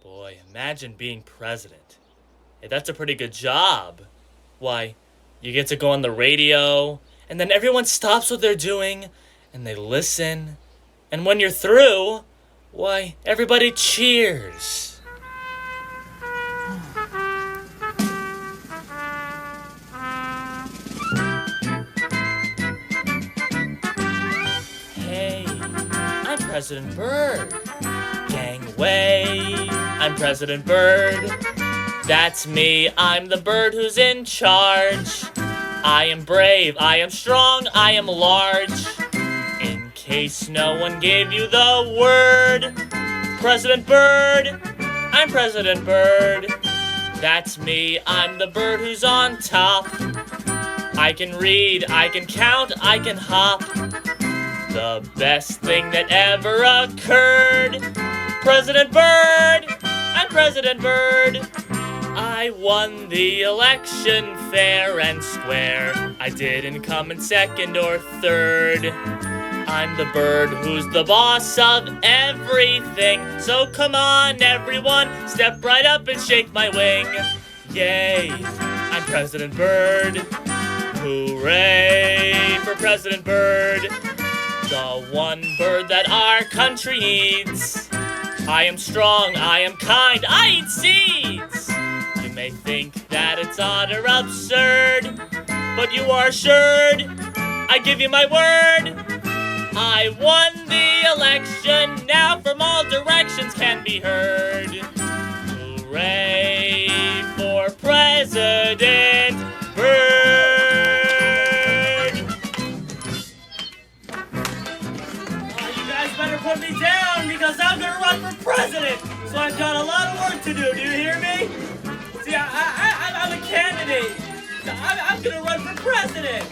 Boy, imagine being president. Hey, that's a pretty good job. Why, you get to go on the radio, and then everyone stops what they're doing, and they listen. And when you're through, why, everybody cheers. Hey, I'm President Bird. Gangway, I'm President Bird. That's me, I'm the bird who's in charge. I am brave, I am strong, I am large. In case no one gave you the word, President Bird, I'm President Bird. That's me, I'm the bird who's on top. I can read, I can count, I can hop. The best thing that ever occurred, President Bird, I'm President Bird. I won the election fair and square. I didn't come in second or third. I'm the bird who's the boss of everything. So come on everyone, step right up and shake my wing. Yay, I'm President Bird. Hooray for President Bird. The one bird that our country needs. I am strong, I am kind, I eat seeds. You may think that it's odd or absurd, but you are assured, I give you my word. I won the election, now from all directions can be heard. Hooray for President Bird. You guys better put me down because I'm gonna run for president. So I've got a lot of work to do, do you hear me? See, I'm a candidate. I'm gonna run for president.